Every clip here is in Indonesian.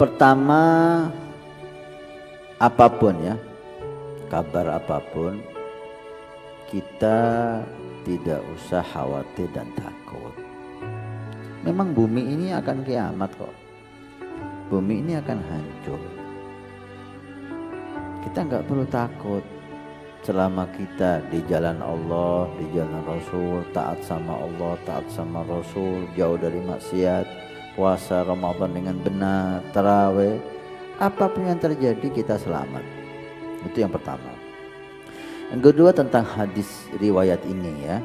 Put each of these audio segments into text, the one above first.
Pertama, apapun ya, kabar apapun, kita tidak usah khawatir dan takut. Memang bumi ini akan kiamat kok. Bumi ini akan hancur. Kita nggak perlu takut. Selama kita di jalan Allah, di jalan Rasul, taat sama Allah, taat sama Rasul, jauh dari maksiat, puasa Ramadan dengan benar, tarawih, apapun yang terjadi kita selamat. Itu yang pertama. Yang kedua tentang hadis riwayat ini ya.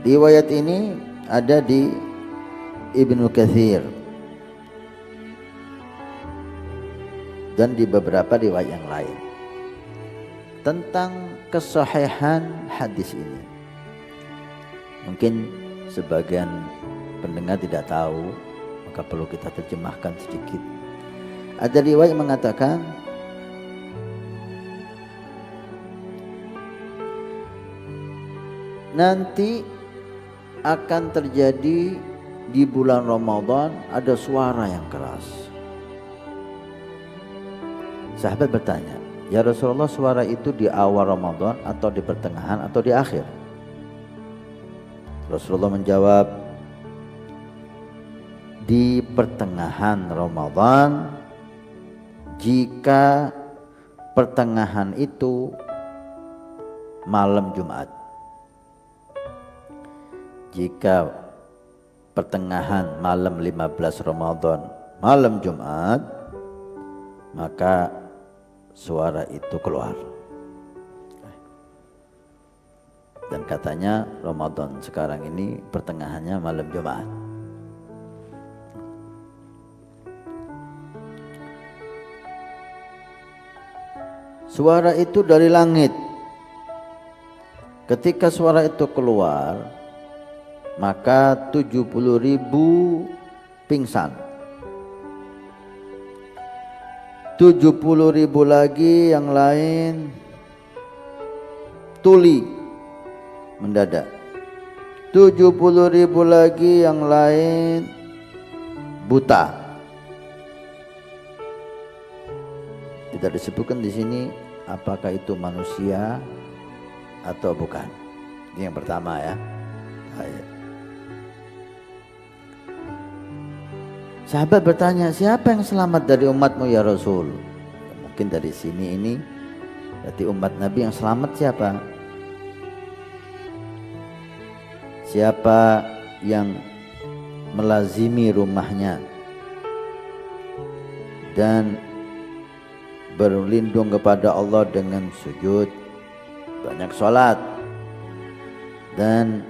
Riwayat ini ada di Ibnu Katsir dan di beberapa riwayat yang lain tentang kesahihan hadis ini. Mungkin sebagian pendengar tidak tahu, maka perlu kita terjemahkan sedikit. Ada riwayat mengatakan nanti akan terjadi di bulan Ramadan ada suara yang keras. Sahabat bertanya, ya Rasulullah, suara itu di awal Ramadan atau di pertengahan atau di akhir? Rasulullah menjawab, di pertengahan Ramadan, jika pertengahan itu malam Jumat. Jika pertengahan malam 15 Ramadan, malam Jumat, maka suara itu keluar. Dan katanya Ramadan sekarang ini pertengahannya malam Jumat. Suara itu dari langit. Ketika suara itu keluar, maka 70.000 pingsan. 70.000 lagi yang lain tuli mendadak. 70.000 lagi yang lain buta. Tidak disebutkan di sini apakah itu manusia atau bukan. Ini yang pertama ya. Ayat. Sahabat bertanya, siapa yang selamat dari umatmu ya Rasul? Mungkin dari sini ini berarti umat Nabi yang selamat siapa? Siapa yang melazimi rumahnya dan berlindung kepada Allah dengan sujud, banyak sholat dan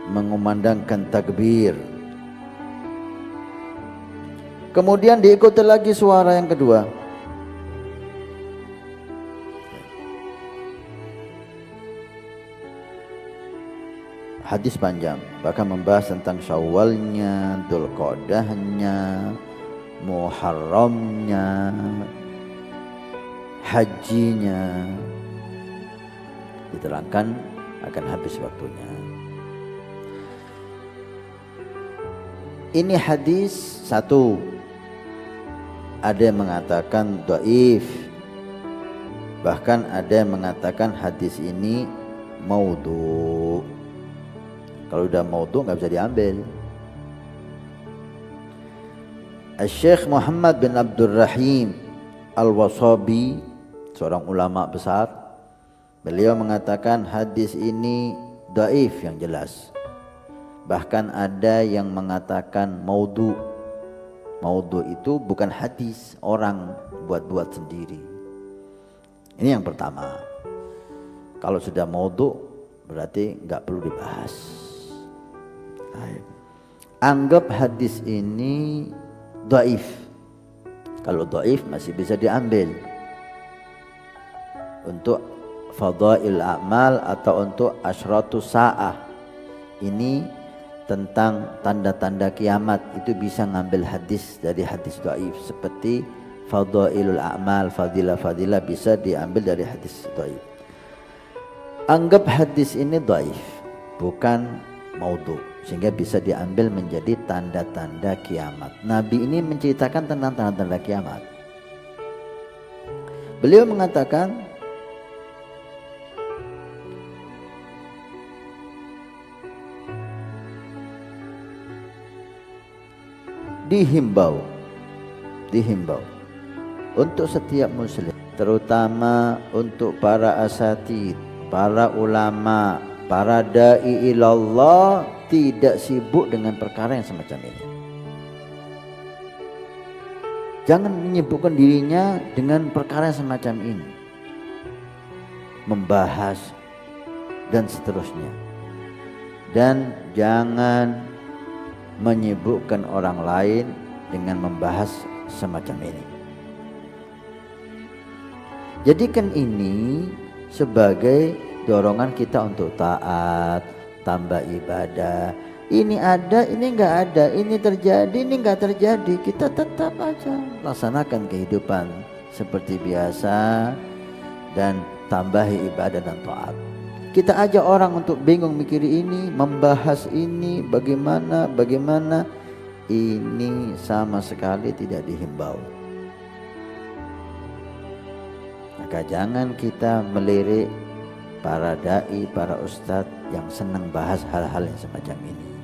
mengumandangkan takbir. Kemudian diikuti lagi suara yang kedua. Hadis panjang, bahkan membahas tentang Syawalnya, Dzulqa'dahnya, Muharramnya, hajinya. Diterangkan akan habis waktunya. Ini hadis satu, ada yang mengatakan dhaif, bahkan ada yang mengatakan hadis ini maudhu. Kalau udah maudhu nggak bisa diambil. Syekh Muhammad bin Abdul Rahim Al-Wasabi, seorang ulama besar, beliau mengatakan hadis ini dhaif yang jelas. Bahkan ada yang mengatakan maudhu. Maudhu itu bukan hadis, orang buat-buat sendiri. Ini yang pertama. Kalau sudah maudhu berarti nggak perlu dibahas. Anggap hadis ini dhaif. Kalau dhaif masih bisa diambil untuk fadail a'mal atau untuk asyratus sa'ah. Ini tentang tanda-tanda kiamat, itu bisa ngambil hadis dari hadis dhaif. Seperti fadailul a'mal, fadilah-fadilah bisa diambil dari hadis dhaif. Anggap hadis ini dhaif, bukan maudhu, sehingga bisa diambil menjadi tanda-tanda kiamat. Nabi ini menceritakan tentang tanda-tanda kiamat. Beliau mengatakan dihimbau untuk setiap muslim, terutama untuk para asatid, para ulama, para da'i ilallah, tidak sibuk dengan perkara yang semacam ini. Jangan menyibukkan dirinya dengan perkara yang semacam ini, membahas dan seterusnya. Dan jangan menyibukkan orang lain dengan membahas semacam ini. Jadikan ini sebagai dorongan kita untuk taat, tambah ibadah. Ini ada, ini enggak ada, ini terjadi, ini enggak terjadi. Kita tetap aja laksanakan kehidupan seperti biasa dan tambahi ibadah dan taat. Kita ajak orang untuk bingung mikir ini, membahas ini, bagaimana. Ini sama sekali tidak dihimbau. Maka jangan kita melirik para da'i, para ustadz yang senang bahas hal-hal yang semacam ini.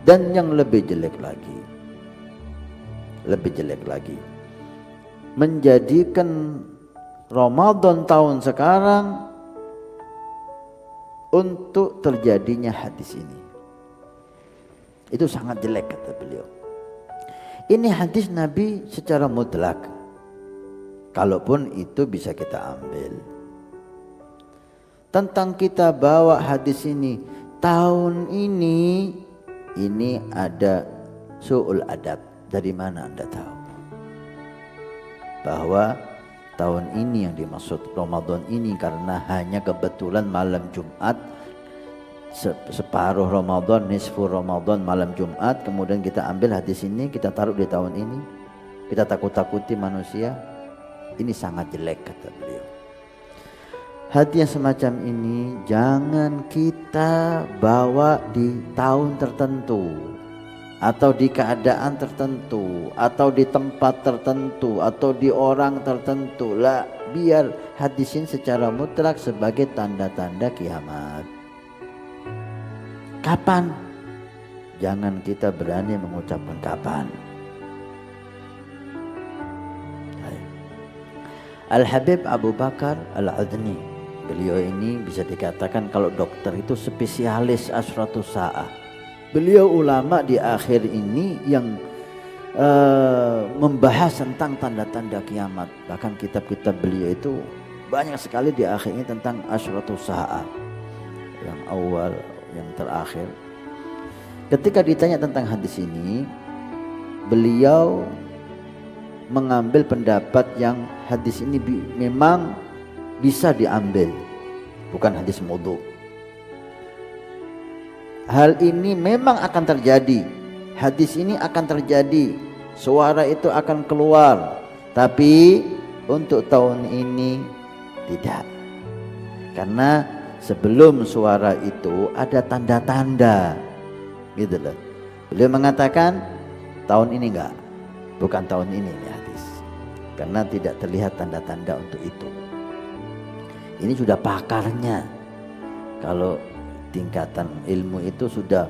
Dan yang lebih jelek lagi, menjadikan Ramadan tahun sekarang untuk terjadinya hadis ini. Itu sangat jelek, kata beliau. Ini hadis Nabi secara mutlak, kalaupun itu bisa kita ambil. Tentang kita bawa hadis ini, tahun ini ada su'ul adab. Dari mana Anda tahu bahwa tahun ini yang dimaksud Ramadan ini karena hanya kebetulan malam Jumat, separuh Ramadan, nisfu Ramadan malam Jumat, kemudian kita ambil hadis ini kita taruh di tahun ini, kita takut-takuti manusia. Ini sangat jelek, kata beliau. Hadis yang semacam ini jangan kita bawa di tahun tertentu, atau di keadaan tertentu, atau di tempat tertentu, atau di orang tertentu. Lah, biar hadis ini secara mutlak sebagai tanda-tanda kiamat. Kapan? Jangan kita berani mengucapkan kapan. Al-Habib Abu Bakar Al-Adni, beliau ini bisa dikatakan kalau dokter itu spesialis asratus sa'ah. Beliau ulama di akhir ini yang membahas tentang tanda-tanda kiamat. Bahkan kitab-kitab beliau itu banyak sekali di akhir ini tentang asratus sa'ah, yang awal, yang terakhir. Ketika ditanya tentang hadis ini, beliau mengambil pendapat yang hadis ini memang bisa diambil, bukan hadis maudhu. Hal ini memang akan terjadi, hadis ini akan terjadi, suara itu akan keluar, tapi untuk tahun ini tidak. Karena sebelum suara itu ada tanda-tanda, gitu loh. Beliau mengatakan tahun ini enggak, bukan tahun ini hadis, karena tidak terlihat tanda-tanda untuk itu. Ini sudah pakarnya. Kalau tingkatan ilmu itu sudah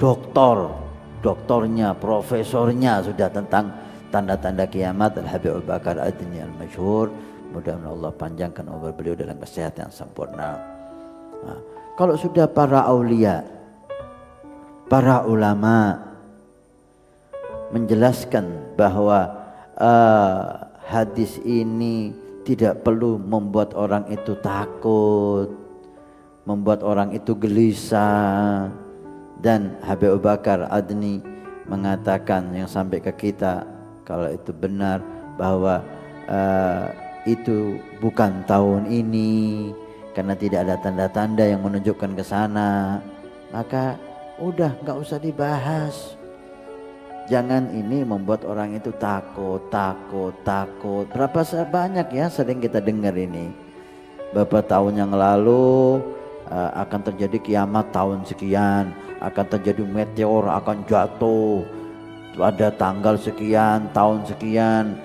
doktornya, profesornya sudah tentang tanda-tanda kiamat. Al-Habib Abu Bakar Al-Adni Al-Masyhur, mudah-mudahan Allah panjangkan umur beliau dalam kesehatan yang sempurna. Nah, kalau sudah para aulia, para ulama menjelaskan bahwa hadis ini tidak perlu membuat orang itu takut, membuat orang itu gelisah. Dan Habib Abu Bakar Adni mengatakan yang sampai ke kita, kalau itu benar bahwa itu bukan tahun ini karena tidak ada tanda-tanda yang menunjukkan ke sana, maka udah nggak usah dibahas. Jangan ini membuat orang itu takut. Berapa banyak ya sering kita dengar ini. Beberapa tahun yang lalu akan terjadi kiamat tahun sekian, akan terjadi meteor akan jatuh pada tanggal sekian, tahun sekian.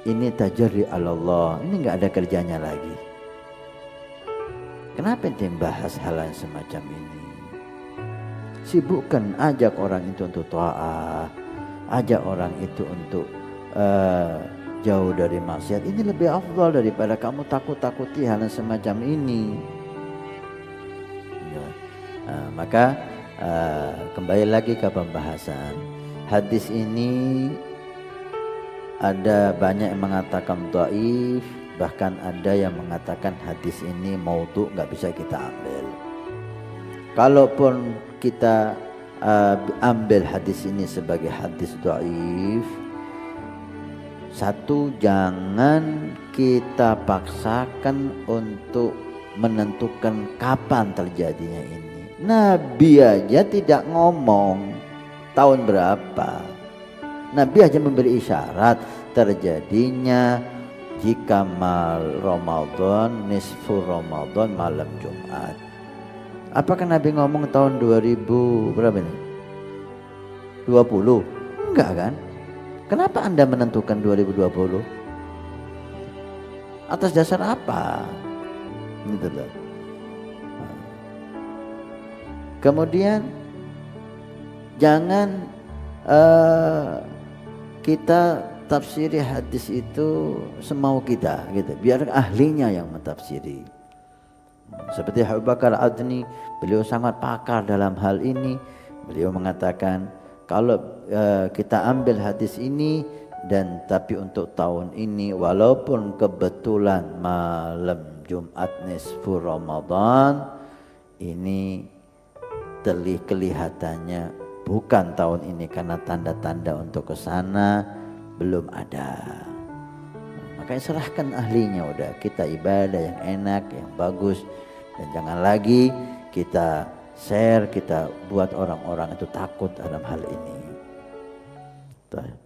Ini tajri Allah, ini nggak ada kerjanya lagi. Kenapa ente bahas hal yang semacam ini? Sibukkan, ajak orang itu untuk ta'ah, ajak orang itu untuk jauh dari maksiat. Ini lebih afdal daripada kamu takut-takuti hal yang semacam ini. Ya. Maka kembali lagi ke pembahasan hadis ini. Ada banyak yang mengatakan dhaif, bahkan ada yang mengatakan hadis ini maudhu, nggak bisa kita ambil. Kalaupun kita ambil hadis ini sebagai hadis dhaif, satu, jangan kita paksakan untuk menentukan kapan terjadinya ini. Nabi aja tidak ngomong tahun berapa. Nabi aja memberi isyarat terjadinya jika Ramadan, nisfu Ramadan, malam Jumat. Apakah Nabi ngomong tahun 2000 berapa ini? 20? Enggak kan? Kenapa Anda menentukan 2020? Atas dasar apa? Gitu loh. Kemudian jangan kita tafsiri hadis itu semau kita gitu, biar ahlinya yang mentafsiri. Seperti Abu Bakar Adni, beliau sangat pakar dalam hal ini. Beliau mengatakan kalau kita ambil hadis ini dan tapi untuk tahun ini, walaupun kebetulan malam Jumat nisfu Ramadan, ini kelihatannya bukan tahun ini karena tanda-tanda untuk ke sana belum ada. Makanya serahkan ahlinya, udah kita ibadah yang enak, yang bagus, dan jangan lagi kita share, kita buat orang-orang itu takut dalam hal ini. Tuh.